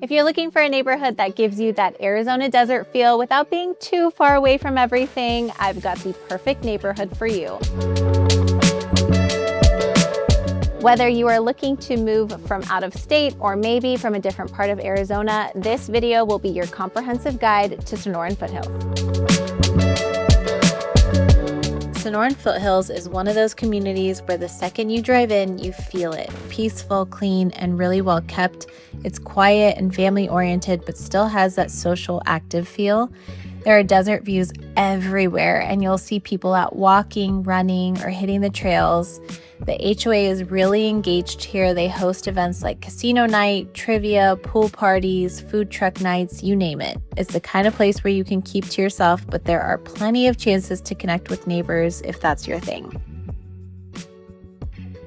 If you're looking for a neighborhood that gives you that Arizona desert feel without being too far away from everything, I've got the perfect neighborhood for you. Whether you are looking to move from out of state or maybe from a different part of Arizona, this video will be your comprehensive guide to Sonoran Foothills. Sonoran Foothills is one of those communities where the second you drive in, you feel it. Peaceful, clean, and really well kept. It's quiet and family oriented, but still has that social, active feel. There are desert views everywhere, and you'll see people out walking, running, or hitting the trails. The HOA is really engaged here. They host events like casino night, trivia, pool parties, food truck nights, you name it. It's the kind of place where you can keep to yourself, but there are plenty of chances to connect with neighbors if that's your thing.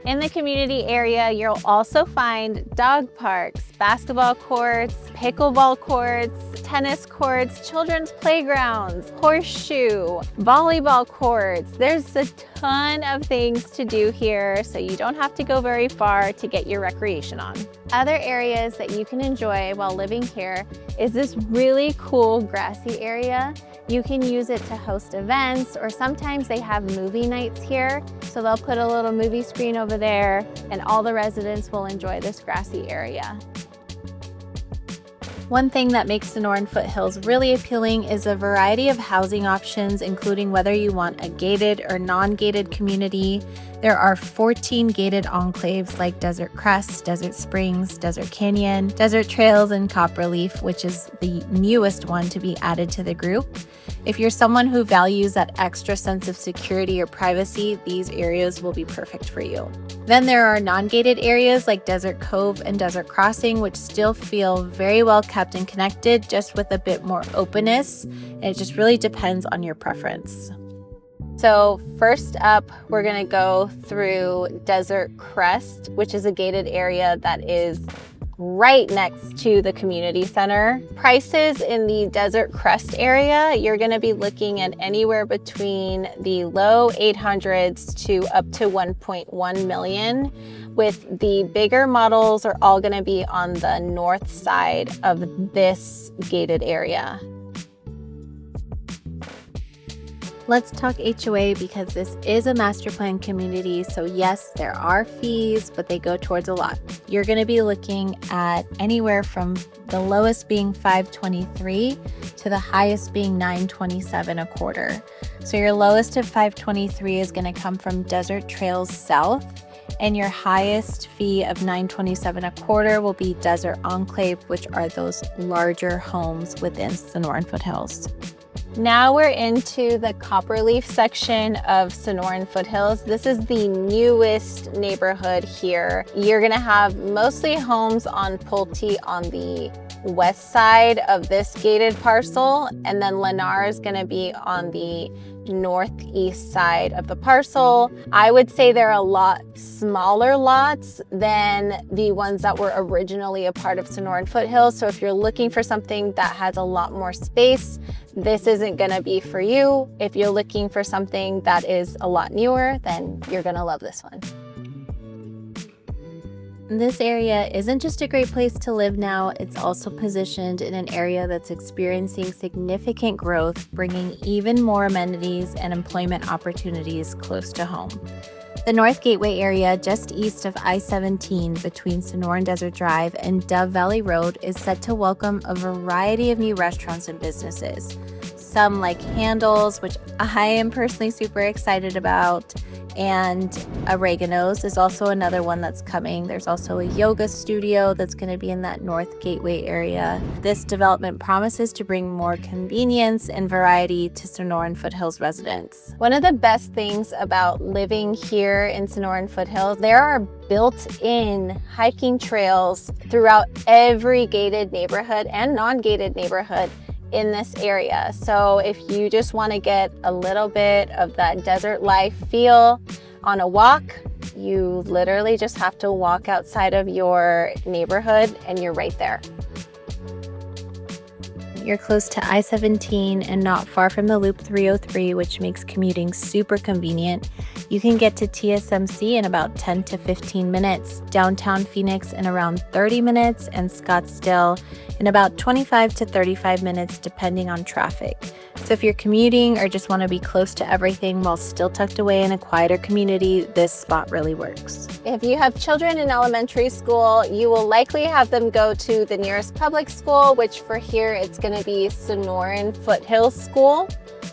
In the community area, you'll also find dog parks, basketball courts, pickleball courts, tennis courts, children's playgrounds, horseshoe, volleyball courts. There's a ton of things to do here, so you don't have to go very far to get your recreation on. Other areas that you can enjoy while living here is this really cool grassy area. You can use it to host events, or sometimes they have movie nights here. So they'll put a little movie screen over there and all the residents will enjoy this grassy area. One thing that makes Sonoran Foothills really appealing is a variety of housing options, including whether you want a gated or non-gated community. There are 14 gated enclaves like Desert Crest, Desert Springs, Desert Canyon, Desert Trails, and Copperleaf, which is the newest one to be added to the group. If you're someone who values that extra sense of security or privacy, these areas will be perfect for you. Then there are non-gated areas like Desert Cove and Desert Crossing, which still feel very well kept and connected, just with a bit more openness. And it just really depends on your preference. So first up, we're gonna go through Desert Crest, which is a gated area that is right next to the community center. Prices in the Desert Crest area, you're gonna be looking at anywhere between the low 800s to up to 1.1 million, with the bigger models are all gonna be on the north side of this gated area. Let's talk HOA because this is a master plan community. So yes, there are fees, but they go towards a lot. You're going to be looking at anywhere from the lowest being $523 to the highest being $927 a quarter. So your lowest of $523 is going to come from Desert Trails South, and your highest fee of $927 a quarter will be Desert Enclave, which are those larger homes within Sonoran Foothills. Now we're into the Copperleaf section of Sonoran Foothills. This is the newest neighborhood here. You're gonna have mostly homes on Pulte on the west side of this gated parcel, and then Lennar is gonna be on the northeast side of the parcel. I would say they're a lot smaller lots than the ones that were originally a part of Sonoran Foothills. So if you're looking for something that has a lot more space, this isn't gonna be for you. If you're looking for something that is a lot newer, then you're gonna love this one. This area isn't just a great place to live now, it's also positioned in an area that's experiencing significant growth, bringing even more amenities and employment opportunities close to home. The North Gateway area, just east of I-17 between Sonoran Desert Drive and Dove Valley Road, is set to welcome a variety of new restaurants and businesses. Some like Handles, which I am personally super excited about, and Oregano's is also another one that's coming. There's also a yoga studio that's going to be in that North Gateway area. This development promises to bring more convenience and variety to Sonoran Foothills residents. One of the best things about living here in Sonoran Foothills, there are built-in hiking trails throughout every gated neighborhood and non-gated neighborhood in this area. So if you just want to get a little bit of that desert life feel on a walk, you literally just have to walk outside of your neighborhood and you're right there. You're close to I-17 and not far from the Loop 303, which makes commuting super convenient. You can get to TSMC in about 10 to 15 minutes, downtown Phoenix in around 30 minutes, and Scottsdale in about 25 to 35 minutes depending on traffic. So if you're commuting or just want to be close to everything while still tucked away in a quieter community, this spot really works. If you have children in elementary school, you will likely have them go to the nearest public school, which for here it's going to be Sonoran Foothills School.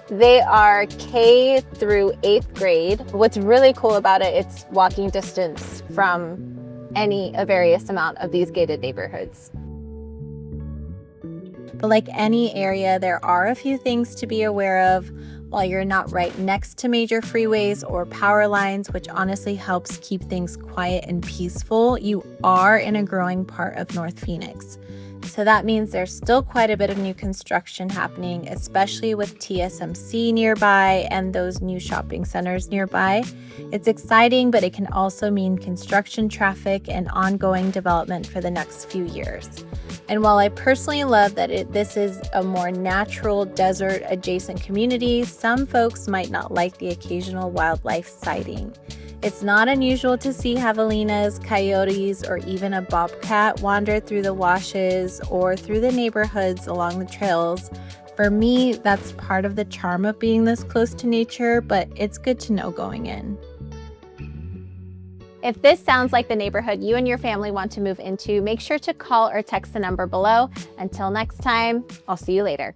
They are K through 8th grade. What's really cool about it, it's walking distance from a various amount of these gated neighborhoods. But like any area, there are a few things to be aware of. While you're not right next to major freeways or power lines, which honestly helps keep things quiet and peaceful, you are in a growing part of North Phoenix. So that means there's still quite a bit of new construction happening, especially with TSMC nearby and those new shopping centers nearby. It's exciting, but it can also mean construction traffic and ongoing development for the next few years. And while I personally love that this is a more natural desert adjacent community, some folks might not like the occasional wildlife sighting. It's not unusual to see javelinas, coyotes, or even a bobcat wander through the washes or through the neighborhoods along the trails. For me, that's part of the charm of being this close to nature, but it's good to know going in. If this sounds like the neighborhood you and your family want to move into, make sure to call or text the number below. Until next time, I'll see you later.